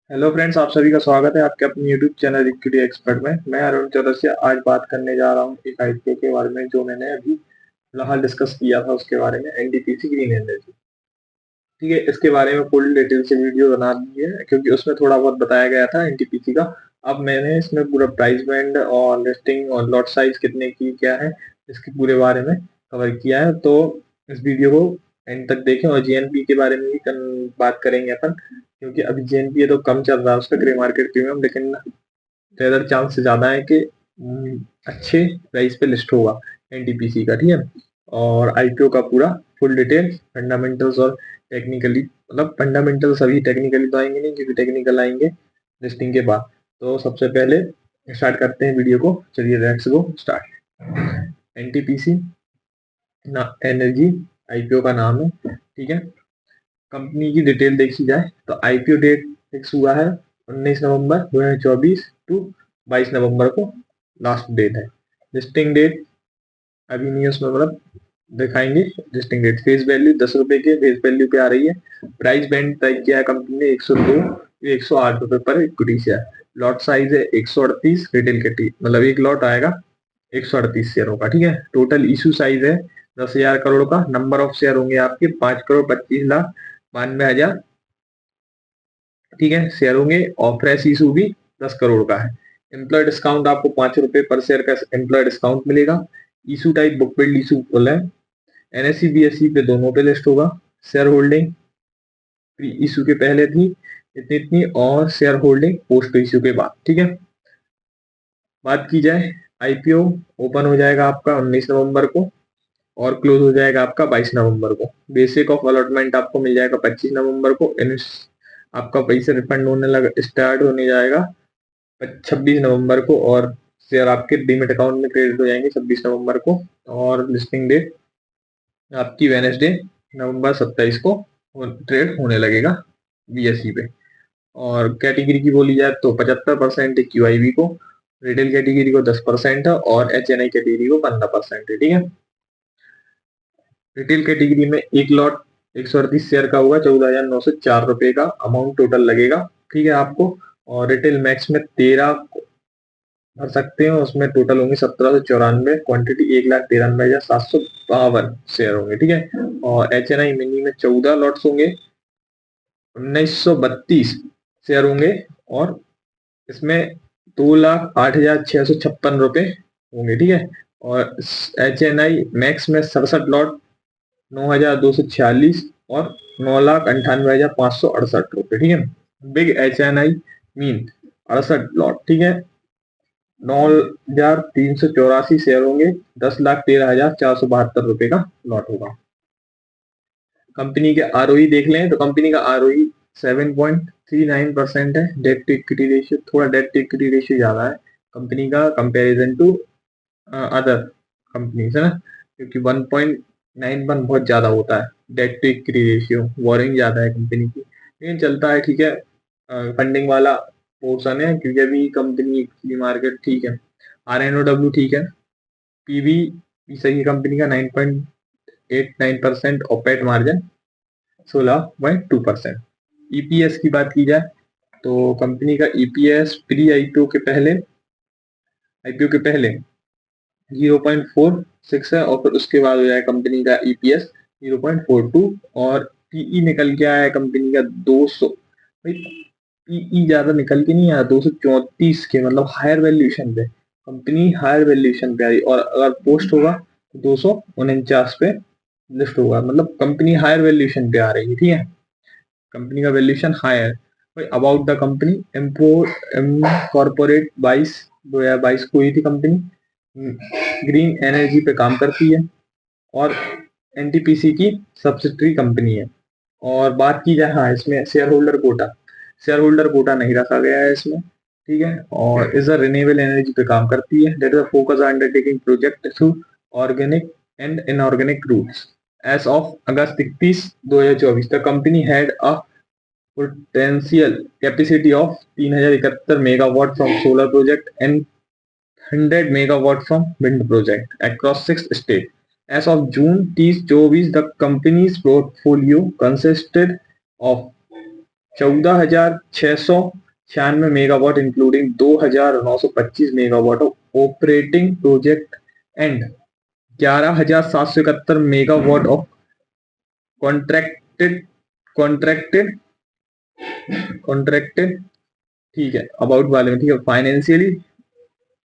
Hello friends, आप सभी का स्वागत है आपके अपने यूट्यूब चैनल इक्विटी एक्सपर्ट में। मैं अरुण चौरसिया आज बात करने जा रहा हूँ एक आईपीओ के बारे में जो मैंने अभी फिलहाल डिस्कस किया था उसके बारे में, एनटीपीसी ग्रीन एनर्जी। ठीक है, इसके बारे में फुल डिटेल से वीडियो बना दी है क्योंकि उसमें थोड़ा बहुत बताया गया था एनटीपीसी का। अब मैंने इसमें पूरा प्राइस बैंड और लिस्टिंग और लॉट साइज कितने की क्या है इसके पूरे बारे में कवर किया है। तो इस वीडियो को एंड तक देखें और जीएनपी के बारे में भी बात करेंगे अपन, क्योंकि अभी जीएनपी तो कम चल रहा है उसका ग्रे मार्केट प्रीमियम, लेकिन ज्यादा चांस ज्यादा है कि अच्छे प्राइस पे लिस्ट होगा एनटीपीसी का। ठीक है, और आईपीओ का पूरा फुल डिटेल फंडामेंटल्स और टेक्निकली, मतलब फंडामेंटल सभी, टेक्निकली तो आएंगे नहीं क्योंकि टेक्निकल आएंगे लिस्टिंग के बाद। तो सबसे पहले स्टार्ट करते हैं वीडियो को, चलिए लेट्स गो स्टार्ट। एनटीपीसी ना एनर्जी आईपीओ का नाम है। ठीक है, कंपनी की डिटेल देखी जाए तो आईपीओ डेट फिक्स हुआ है 19 नवंबर 2024 टू 22 नवंबर को लास्ट डेट है। लिस्टिंग डेट अभी नहीं है उसमें, मतलब दिखाएंगे। लिस्टिंग डेट, फेस वैल्यू 10 रुपए के फेस वैल्यू पे आ रही है। प्राइस बैंड तय किया है कंपनी ने 102 108 रुपए पर इक्विटी शेयर। लॉट साइज है 138 रिटेल कैटेगरी, मतलब एक लॉट आएगा 138 शेयरों का। ठीक है, टोटल इशू साइज है 10,000 करोड़ का। नंबर ऑफ शेयर होंगे आपके 5,25,92,000। ठीक है, शेयर होंगे और फ्रेश इशू भी 10 करोड़ का है। एम्प्लॉय डिस्काउंट आपको 5 रुपए पर शेयर का एम्प्लॉय डिस्काउंट मिलेगा। Issue type book build issue full है। एनएससी बीएससी पे दोनों पे लिस्ट होगा। शेयर होल्डिंग प्री इशू के पहले थी इतनी इतनी, और शेयर होल्डिंग पोस्ट इशू के बाद। ठीक है, बात की जाए आईपीओ ओपन हो जाएगा आपका 19 नवंबर को और क्लोज हो जाएगा आपका 22 नवंबर को। बेसिक ऑफ अलॉटमेंट आपको मिल जाएगा 25 नवंबर को। आपका पैसे रिफंड होने लगा, स्टार्ट होने जाएगा 26 नवंबर को, और शेयर आपके डीमेट अकाउंट में क्रेडिट हो जाएंगे 26 नवंबर को। और लिस्टिंग डेट आपकी वेनेसडे नवंबर 27 को ट्रेड होने लगेगा बीएसई पे। और कैटेगरी की बोली जाए तो 75% क्यूआईबी को, रिटेल कैटेगरी को 10% है और एचएनआई कैटेगरी को 15% है। ठीक है, रिटेल कैटेगरी में एक लॉट 138 शेयर का होगा, 14,904 रुपए का अमाउंट टोटल लगेगा। ठीक है आपको, और रिटेल मैक्स में 13 भर सकते हो, उसमें टोटल होंगे 1794, क्वांटिटी 1,93,752 शेयर होंगे। ठीक है, और एचएनआई मिनी में 14 लॉट्स होंगे, 1932 शेयर होंगे, और इसमें 2,08,656 रुपए होंगे। ठीक है, और एचएनआई मैक्स में 67 लॉट 9,246 और 9,98,568 रुपए। ठीक है, बिग एचएनआई मीन 68 लॉट। ठीक है, 9,384 शेयर होंगे, 10,13,472 रुपए का लॉट होगा। कंपनी के आरओई देख लें तो कंपनी का आरओई 7.39% है। डेट टू इक्विटी रेशियो, थोड़ा डेट टू इक्विटी रेशियो ज्यादा है कंपनी का कंपैरिजन टू अदर कंपनीज है ना, क्योंकि 1.91 बहुत ज्यादा होता है डेट टू इक्विटी रेशियो, वॉरिंग ज्यादा है कंपनी की, लेकिन चलता है। ठीक है, फंडिंग वाला पोर्सन है क्योंकि अभी कंपनी की मार्केट ठीक है। आरएनओडब्ल्यू ठीक है। पीवी भी सही है कंपनी का 9.89% ऑपरेट मार्जिन 16.2%। ईपीएस की बात की जाए तो कंपनी का ईपीएस प्री आईपीओ के पहले 0.46 है, और फिर उसके बाद हो जाए कंपनी का ईपीएस 0.42, और पीई निकल के आया कंपनी का 200। भाई पीई ज्यादा निकल के नहीं आया, 234 के, मतलब हायर वैल्यूएशन पे कंपनी हायर वैल्यूएशन पे आई, और अगर पोस्ट होगा तो 249 पे लिस्ट होगा, मतलब कंपनी हायर वैल्यूएशन पे आ रही है। ठीक है, कंपनी का valuation higher. About the company corporate 2022 को हुई थी कंपनी, ग्रीन एनर्जी पे काम करती है और एनटीपीसी की सब्सिडरी कंपनी है। और बात की जाए, हाँ इसमें शेयर होल्डर कोटा नहीं रखा गया है इसमें। ठीक है, और इज अ रिन्यूएबल एनर्जी पे काम करती है। That is a focus on undertaking project through organic and inorganic routes. As of August 31 2024 the company had a potential capacity of 3,071 megawatt from solar project and 100 megawatt from wind project across 6 states. As of June 30, 24, the company's portfolio consisted of 14,696 megawatt including 2,925 megawatt of operating project and 11,771 megawatt of contracted contracted contracted. ठीक है, about वाले में। ठीक है, financially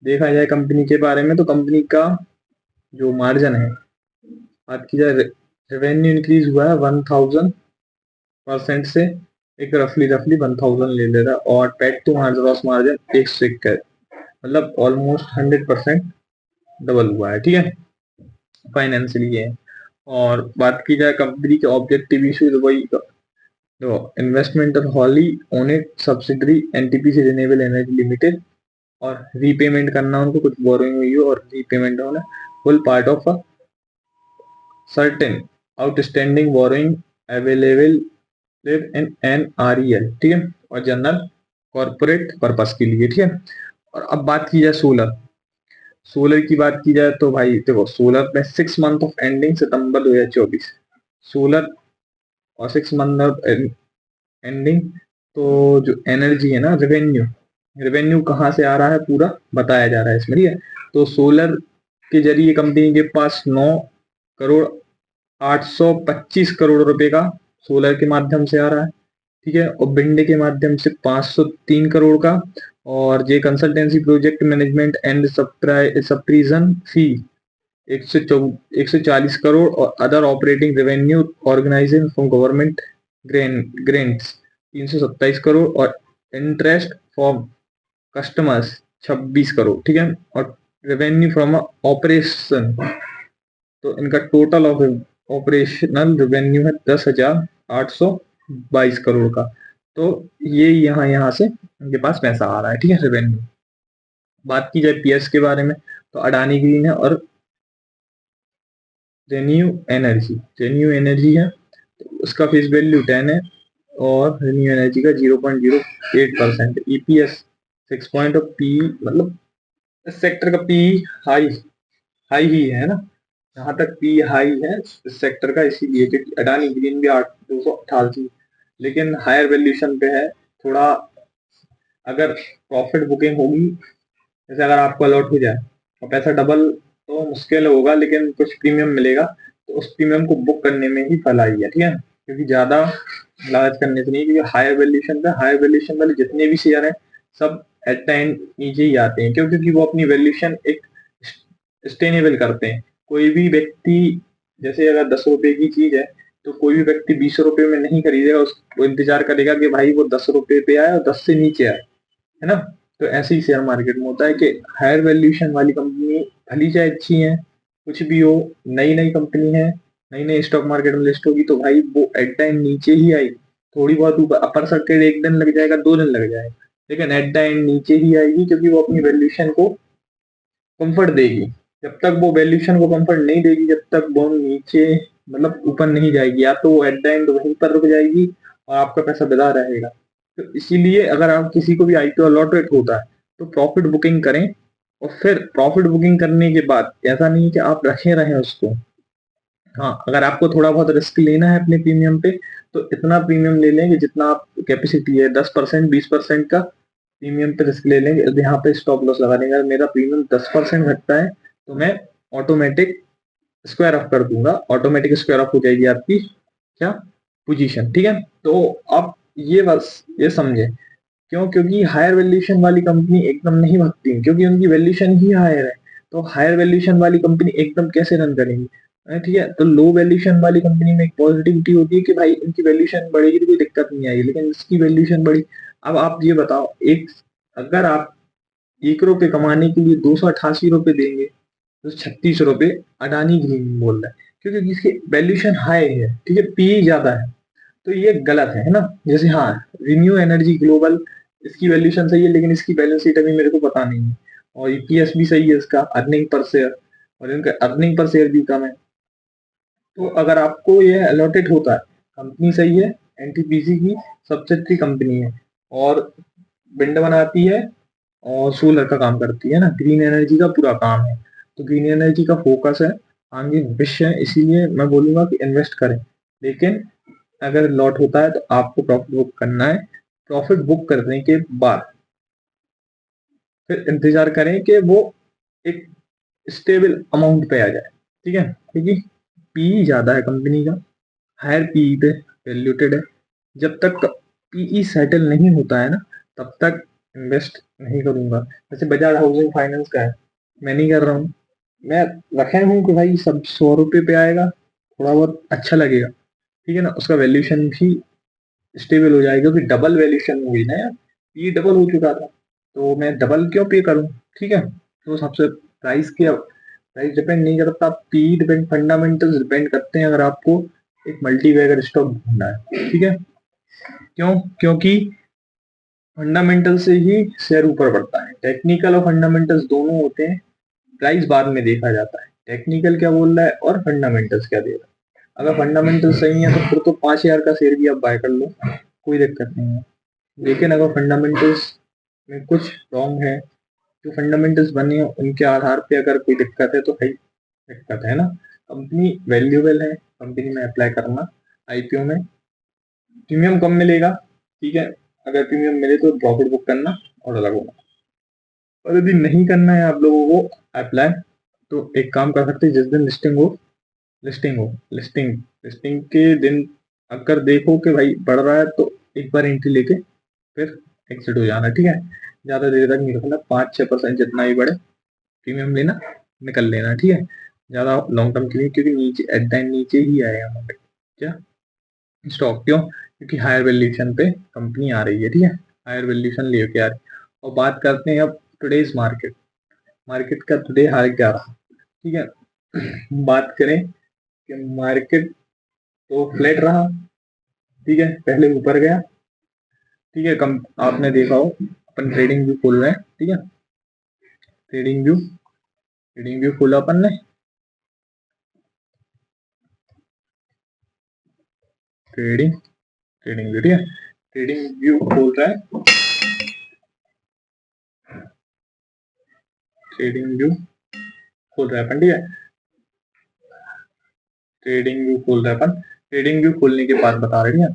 देखा जाए company के बारे में तो कंपनी का जो मार्जिन है, बात की जाए, रेवेन्यू इंक्रीज हुआ है 1000% से, एक रफली 1000 ले ले रहा है, और पैट टू ग्रॉस मार्जिन 101 है, मतलब ऑलमोस्ट 100% डबल हुआ है। ठीक है, फाइनेंशियली है। और बात की जाए कंपनी के ऑब्जेक्टिव इशू, तो वही इन्वेस्टमेंट और wholly owned subsidiary NTPC renewable energy limited, और रीपेमेंट करना उनको, कुछ बोरोइंग हुई हो और रीपेमेंट होना, full part of a certain outstanding borrowing available in NREL। ठीक है, और जनरल कॉर्पोरेट पर्पस के लिए। ठीक है, और अब बात की जाए सोलर की बात की जाए तो भाई देखो, सोलर में 6 month of ending September 2024, solar और 6 मंथ ऑफ एंडिंग। तो जो एनर्जी है ना, रेवेन्यू कहाँ से आ रहा है पूरा बताया जा रहा है इसमें। ठीक है, तो सोलर के जरिए कंपनी के पास 9,825 करोड़ रुपए का सोलर के माध्यम से आ रहा है। ठीक है, और विंड के माध्यम से 503 करोड़ का, और जे consultancy project management and supervision fee 140 crore, और other operating revenue organizing from government grants 327 crore, और इंटरेस्ट फ्रॉम कस्टमर्स 26 करोड़। ठीक है, और रेवेन्यू फ्रॉम ऑपरेशन, तो इनका टोटल ऑफ ऑपरेशनल रेवेन्यू है 10,822 करोड़ का। तो ये यहाँ से इनके पास पैसा आ रहा है। ठीक है, रेवेन्यू। बात की जाए पीएस के बारे में तो अडानी ग्रीन है और रेन्यू एनर्जी है, तो उसका फेस वैल्यू 10 है, और रेन्यू एनर्जी का 0.08%। ईपीएस 6 पॉइंट ऑफ पी, मतलब इस सेक्टर का पी हाई ही है ना, जहां तक पी हाई है इस सेक्टर का, इसीलिए क्योंकि अडानी ग्रीन भी 288, लेकिन हायर वैल्यूएशन पे है थोड़ा। अगर प्रॉफिट बुकिंग होगी, जैसे अगर आपको अलॉट हो जाए और पैसा डबल, तो मुश्किल होगा, लेकिन कुछ प्रीमियम मिलेगा, तो उस प्रीमियम को बुक करने में ही भलाई है। ठीक है, क्योंकि ज्यादा लालच करने से नहीं, क्योंकि हायर वैल्यूएशन वाले जितने भी शेयर हैं सब एट द एंड नीचे ही आते हैं। क्यों? क्योंकि वो अपनी वैल्यूएशन एक सस्टेनेबल करते हैं। कोई भी व्यक्ति, जैसे अगर 10 रुपए की चीज है, तो कोई भी व्यक्ति 20 रुपए में नहीं खरीदेगा, उसको इंतजार करेगा कि भाई वो 10 रुपए पे आए और 10 से नीचे आए, है ना। तो ऐसे ही शेयर मार्केट में होता है कि हायर वैल्यूएशन वाली कंपनी भली चाहे अच्छी है, कुछ भी हो, नई कंपनी है, नई स्टॉक मार्केट में लिस्ट होगी, तो भाई वो एट टाइम नीचे ही आएगी। थोड़ी बहुत ऊपर अपर सर्किट 1 दिन लग जाएगा, 2 दिन लग जाएगा, लेकिन एट द एंड नीचे ही आएगी, क्योंकि वो अपनी वैल्यूएशन को कंफर्ट देगी। जब तक वो वैल्यूएशन को कंफर्ट नहीं देगी, जब तक वो नीचे, मतलब ऊपर नहीं जाएगी, या तो वो एट द एंड वहीं पर रुक जाएगी और आपका पैसा बेदा रहेगा। तो इसीलिए अगर आप किसी को भी आईपीओ अलॉटेड होता है तो प्रॉफिट बुकिंग करें, और फिर प्रॉफिट बुकिंग करने के बाद ऐसा नहीं है कि आप रखे रहें उसको। हाँ, अगर आपको थोड़ा बहुत रिस्क लेना है अपने प्रीमियम पे, तो इतना प्रीमियम ले लेंगे जितना आप कैपेसिटी है, 10% 20% का प्रीमियम पे रिस्क ले लेंगे। यहाँ पे स्टॉप लॉस लगा देंगे, अगर मेरा प्रीमियम 10% घटता है तो मैं ऑटोमेटिक स्क्वायर ऑफ कर दूंगा, ऑटोमेटिक स्क्वायर ऑफ हो जाएगी आपकी क्या पोजीशन। ठीक है, तो आप ये बस ये समझे क्यों, क्योंकि हायर वैल्यूएशन वाली कंपनी एकदम नहीं भागती, क्योंकि उनकी वैल्यूएशन ही हायर है। तो हायर वैल्यूएशन वाली कंपनी एकदम कैसे रन करेंगी? ठीक है, तो लो वैल्यूएशन वाली कंपनी में एक पॉजिटिविटी होती है कि भाई इनकी वैल्यूएशन बढ़ेगी तो कोई दिक्कत नहीं आएगी, लेकिन इसकी वैल्यूएशन बढ़ी। अब आप ये बताओ, अगर आप 1 रुपए कमाने के लिए 288 रुपए देंगे, तो 36 रुपए अडानी ग्रीन बोल रहा है, क्योंकि इसकी वैल्यूएशन हाई है। ठीक है, पी ज्यादा है, तो ये गलत है ना। जैसे हाँ, रिन्यू एनर्जी ग्लोबल, इसकी वैल्यूएशन सही है, लेकिन इसकी बैलेंस शीट अभी मेरे को पता नहीं है, और ईपीएस भी सही है इसका, अर्निंग पर शेयर, और इनका अर्निंग पर शेयर भी कम है। तो अगर आपको ये अलॉटेड होता है, कंपनी सही है, एनटीपीसी की सब्सिडरी कंपनी है, और विंड बनाती है और सोलर का काम करती है ना, ग्रीन एनर्जी का पूरा काम है, तो ग्रीन एनर्जी का फोकस है, आगे विश्व है, इसीलिए मैं बोलूंगा कि इन्वेस्ट करें। लेकिन अगर लॉट होता है तो आपको प्रॉफिट बुक करना है। प्रॉफिट बुक करने के बाद फिर इंतजार करें कि वो एक स्टेबल अमाउंट पे आ जाए, ठीक है, क्योंकि पीई ज्यादा है कंपनी का, हायर पीई पे वैल्यूटेड है। जब तक पीई सेटल नहीं होता है ना, तब तक इन्वेस्ट नहीं करूंगा। जैसे बजाज हाउसिंग फाइनेंस का है, मैं नहीं कर रहा हूँ। मैं रखे हूँ कि भाई सब 100 रुपये पे आएगा, थोड़ा बहुत अच्छा लगेगा, ठीक है ना, उसका वैल्यूशन भी स्टेबल हो जाएगा, क्योंकि डबल वैल्यूशन हुई ना यार, पी डबल हो चुका था, तो मैं डबल क्यों पे करूँ, ठीक है। तो सबसे प्राइस डिपेंड नहीं करता, पी डिपेंड, फंडामेंटल्स डिपेंड करते हैं अगर आपको एक मल्टी बैगर स्टॉक ढूंढना है, ठीक है। क्यों? क्योंकि फंडामेंटल से ही शेयर ऊपर बढ़ता है। टेक्निकल और फंडामेंटल्स दोनों होते हैं, प्राइस बाद में देखा जाता है, टेक्निकल क्या बोल रहा है और फंडामेंटल्स क्या दे रहा है। अगर फंडामेंटल सही है तो फिर तो 5,000 का शेयर भी आप बाय कर लो, कोई दिक्कत नहीं है। लेकिन अगर फंडामेंटल्स में कुछ रॉन्ग है, जो फंडामेंटल्स बने हैं उनके आधार पे अगर कोई दिक्कत है तो भाई दिक्कत है ना। कंपनी वैल्यूएबल है, कंपनी में अप्लाई करना आईपीओ में। प्रीमियम कम मिलेगा, ठीक है, अगर प्रीमियम मिले तो प्रॉफिट बुक करना और अलग होगा। और यदि नहीं करना है आप लोगों को अप्लाई, तो एक काम कर सकते हैं, जिस दिन लिस्टिंग के दिन अगर देखो कि भाई बढ़ रहा है तो एक बार एंट्री लेके फिर एग्जिट हो जाना, ठीक है। ज्यादा देर तक नहीं रखना, 5-6% जितना ही बढ़े प्रीमियम लेना, निकल लेना, ठीक है। ज्यादा लॉन्ग टर्म के लिए, क्योंकि नीचे एट द एंड नीचे ही आएगा मार्केट, क्या स्टॉक, क्यों? क्योंकि हायर वैल्यूएशन पे कंपनी आ रही है, ठीक है, हायर वैल्यूएशन लेके आ रही है। और बात करते हैं अब टुडेज मार्केट, मार्केट का टुडे हाई क्या रहा, ठीक है। बात करें कि मार्केट तो फ्लैट रहा, ठीक है, पहले ऊपर गया, ठीक है, कम आपने देखा हो, अपन ट्रेडिंग व्यू खोल रहे हैं, ठीक है, ट्रेडिंग व्यू खोला अपन ने, ट्रेडिंग ट्रेडिंग व्यू, ठीक है, ट्रेडिंग व्यू खोल रहा है, ट्रेडिंग व्यू खोल रहा है अपन, ठीक है, ट्रेडिंग व्यू खोल रहा है अपन। ट्रेडिंग व्यू खोलने के बाद बता रहे हैं,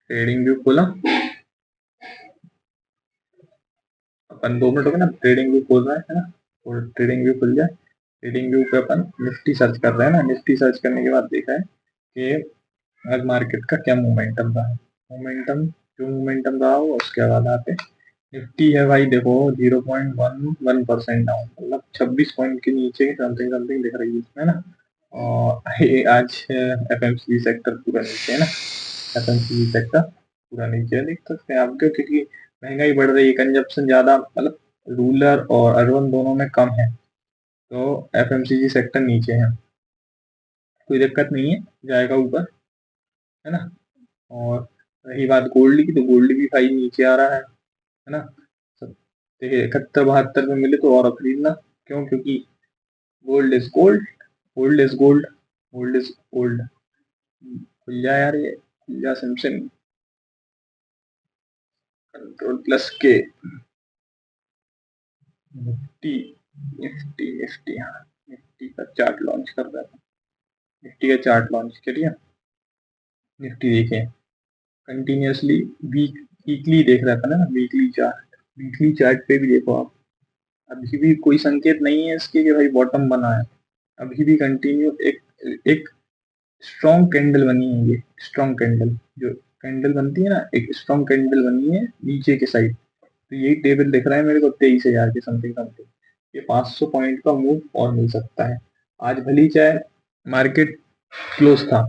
ट्रेडिंग व्यू खोला अपन, 2 मिनट हो गए ना, ट्रेडिंग व्यू खोल रहा है ना, और ट्रेडिंग व्यू खुल जाए, ट्रेडिंग व्यू पे अपन निफ्टी सर्च कर रहे हैं ना, निफ्टी सर्च करने के बाद देखा है कि आज मार्केट का क्या मोमेंटम रहा है, मोमेंटम रहा हो उसके बाद आते निफ्टी है भाई, देखो 0.11% डाउन, मतलब 26 पॉइंट के नीचे समथिंग समथिंग दिख रही है इसमें ना। और ये आज एफएमसीजी सेक्टर पूरा नीचे है ना, एफएमसीजी सेक्टर पूरा नीचे है, देख सकते हैं आप, क्योंकि महंगाई बढ़ रही है, कंजप्शन ज्यादा, मतलब रूरल और अर्बन दोनों में कम है, तो एफएमसीजी सेक्टर नीचे है, कोई दिक्कत नहीं है, जाएगा ऊपर, है ना। और रही बात गोल्ड की, तो गोल्ड भी भाई नीचे आ रहा है ना। देखिए 71-72 में मिले तो और खरीदना, क्यों? क्योंकि gold is gold, gold is gold, gold is gold. खुल जा यार, ये खुल जा सिमसिम, कंट्रोल प्लस के, निफ्टी निफ्टी निफ्टी, हाँ, निफ्टी का चार्ट लॉन्च कर रहा था, निफ्टी का चार्ट लॉन्च करिए। निफ्टी देखें कंटिन्यूसली, वीकली देख रहा था ना, वीकली चार्ट पे भी देखो आप, अभी भी कोई संकेत नहीं है इसके कि भाई बॉटम बना है, अभी भी कंटिन्यू एक एक स्ट्रॉन्ग कैंडल बनी है, ये स्ट्रॉन्ग कैंडल, जो कैंडल बनती है ना, एक स्ट्रॉन्ग कैंडल बनी है नीचे के साइड, तो यही टेबल दिख रहा है मेरे को 23,000 के समथिंग समथिंग, ये 500 पॉइंट का मूव और मिल सकता है। आज भली चाहे मार्केट क्लोज था,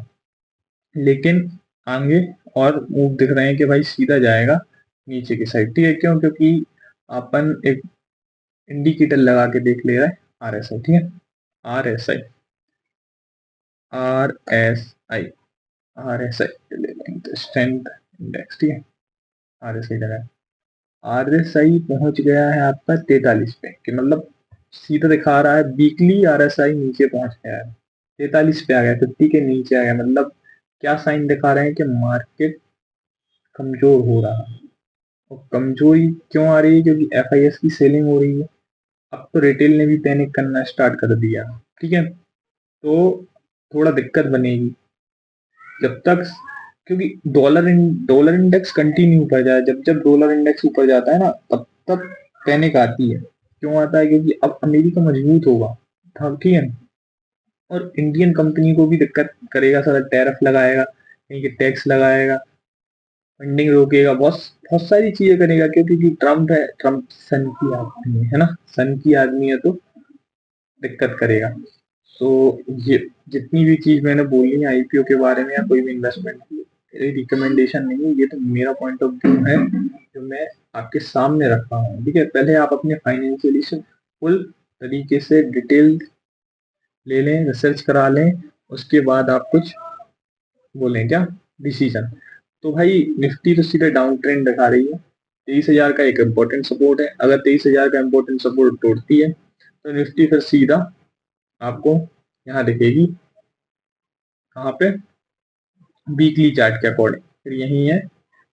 लेकिन आगे और मूव दिख रहे हैं कि भाई सीधा जाएगा नीचे की साइड, ठीक है, क्यों? क्योंकि अपन एक इंडिकेटर लगा के देख ले रहा है, RSI, ठीक है, RSI RSI RSI ले लेंगे, स्ट्रेंथ इंडेक्स, ठीक है, RSI लगा, RSI पहुंच गया है आपका 43 पे, कि मतलब सीधा दिखा रहा है, वीकली RSI नीचे पहुंच गया है, 43 पे आ गया, 50 के नीचे आ गया, मतलब क्या साइन दिखा रहे हैं कि मार्केट कमजोर हो रहा है। और कमजोरी क्यों आ रही है? क्योंकि FIS की सेलिंग हो रही है, अब तो रिटेल ने भी पैनिक करना स्टार्ट कर दिया, ठीक है। तो थोड़ा दिक्कत बनेगी जब तक, क्योंकि डॉलर इंडेक्स कंटिन्यू ऊपर जाए, जब जब डॉलर इंडेक्स ऊपर जाता है ना तब तब पैनिक आती है। क्यों आता है? क्योंकि अब अमेरिका मजबूत होगा, ठीक है, और इंडियन कंपनी को भी दिक्कत करेगा, सारा टैरिफ लगाएगा, कहीं के टैक्स लगाएगा, फंडिंग रोकेगा, बहुत बहुत सारी चीजें करेगा, क्योंकि ट्रम्प है, ट्रम्प सन की आदमी है ना, सन की आदमी है तो दिक्कत करेगा। तो ये जितनी भी चीज मैंने बोली है आईपीओ के बारे में या कोई भी इन्वेस्टमेंट की, रिकमेंडेशन नहीं है, ये तो मेरा पॉइंट ऑफ व्यू है जो मैं आपके सामने रखा हूँ। ठीक है, पहले आप अपने फाइनेंशियली फुल तरीके से डिटेल ले लें, रिसर्च करा लें, उसके बाद आप कुछ बोलें क्या डिसीजन। तो भाई निफ्टी तो सीधे डाउन ट्रेंड दिखा रही है, 23,000 का एक इम्पोर्टेंट सपोर्ट है, अगर 23,000 का इम्पोर्टेंट सपोर्ट तोड़ती है तो निफ्टी फिर सीधा आपको यहाँ दिखेगी, कहाँ पे, वीकली चार्ट के अकॉर्डिंग फिर यही है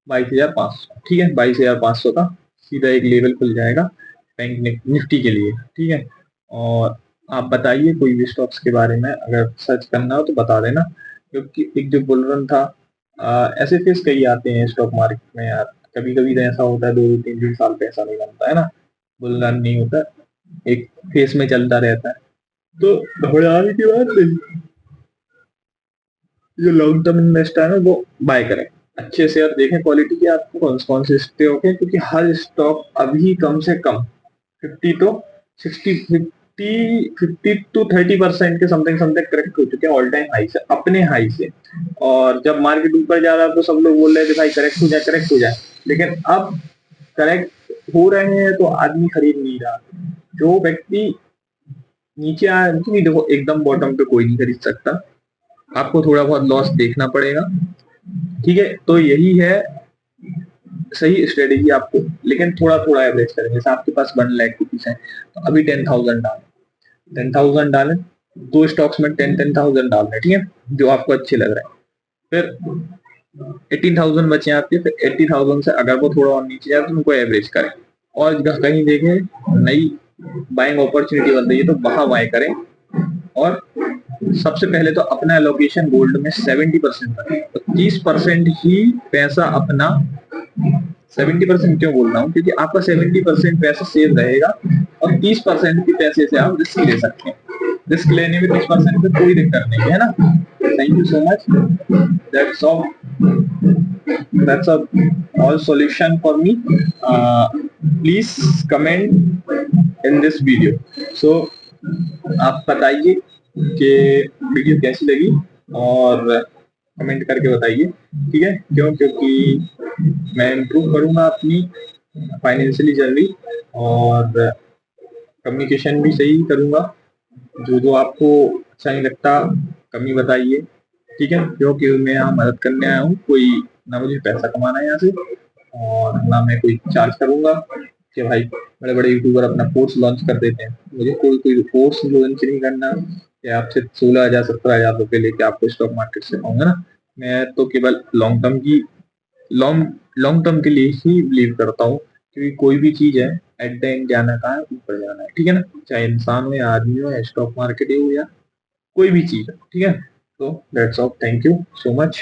22,500। ठीक है, 22,500 का सीधा एक लेवल खुल जाएगा बैंक निफ्टी के लिए। ठीक है, और आप बताइए कोई भी स्टॉक्स के बारे में अगर सर्च करना हो तो बता देना, क्योंकि एक जो बुल रन था, ऐसे फेस कई आते हैं स्टॉक मार्केट में यार, कभी कभी तो ऐसा होता है 2 2 3 3 साल पैसा नहीं बनता है ना, बुल रन नहीं होता, एक फेस में चलता रहता है, तो घबराने की बात नहीं। जो लॉन्ग टर्म इन्वेस्टर है ना वो बाय करें, अच्छे शेयर देखें क्वालिटी के, आपको कौन से स्टॉक है, क्योंकि हर स्टॉक अभी कम से कम 50 तो 50 टू 30% के समथिंग समथिंग करेक्ट हो चुके हैं ऑल टाइम हाई से, अपने हाई से। और जब मार्केट ऊपर जा रहा है तो सब लोग बोल रहे थे भाई करेक्ट हो जाए, करेक्ट हो जाए, लेकिन अब करेक्ट हो रहे हैं तो आदमी खरीद नहीं रहा। जो व्यक्ति नीचे आया, क्योंकि देखो एकदम बॉटम पे कोई नहीं खरीद सकता, आपको थोड़ा बहुत लॉस देखना पड़ेगा। ठीक है, तो यही है सही स्ट्रेटेजी आपको, लेकिन थोड़ा थोड़ा एवरेज करें। जैसे आपके पास 1 लाख रुपीज है तो अभी 10,000 डालें, 10,000 डालें, 2 स्टॉक्स में 10,000 डालना, ठीक है, जो आपको अच्छे लग रहे हैं। फिर 18,000 बचे आपके, फिर 80,000 से अगर वो थोड़ा और नीचे जाए तो उनको एवरेज करें, और कहीं देखें नई बाइंग अपॉर्चुनिटी बन रही है तो वहां बाय करें। और सबसे पहले तो अपना एलोकेशन गोल्ड में 70% रखें, तो 30% ही पैसा अपना, 70% क्यों बोल रहा हूँ, क्योंकि आपका 70% पैसा सेव रहेगा और 30% के पैसे से आप रिस्क ले सकते हैं। रिस्क लेने में 30% में कोई दिक्कत नहीं है ना। Thank you so much, that's all, that's all solution for me. Please comment in this video. So आप बताइए कि वीडियो कैसी लगी और कमेंट करके बताइए, ठीक है, क्यों, क्योंकि मैं इम्प्रूव करूंगा अपनी फाइनेंशियली जर्नी, और कम्युनिकेशन भी सही करूंगा। जो जो आपको अच्छा नहीं लगता कमी बताइए, ठीक है, क्योंकि मैं यहाँ मदद करने आया हूँ, कोई ना मुझे पैसा कमाना है यहाँ से, और ना मैं कोई चार्ज करूंगा कि भाई बड़े बड़े यूट्यूबर अपना कोर्स लॉन्च कर देते हैं, मुझे कोई कोई कोर्स लॉन्च नहीं करना कि आपसे 16,000 17,000 रुपए लेके आपको स्टॉक मार्केट से पाऊंगा ना। मैं तो केवल लॉन्ग लॉन्ग टर्म के लिए ही बिलीव करता हूँ, क्योंकि कोई भी चीज है एट द एंड जाना कहाँ है, ऊपर जाना है, ठीक है ना, चाहे इंसान हो या आदमी हो या स्टॉक मार्केट हो या कोई भी चीज है, ठीक है। तो that's all, thank you so much.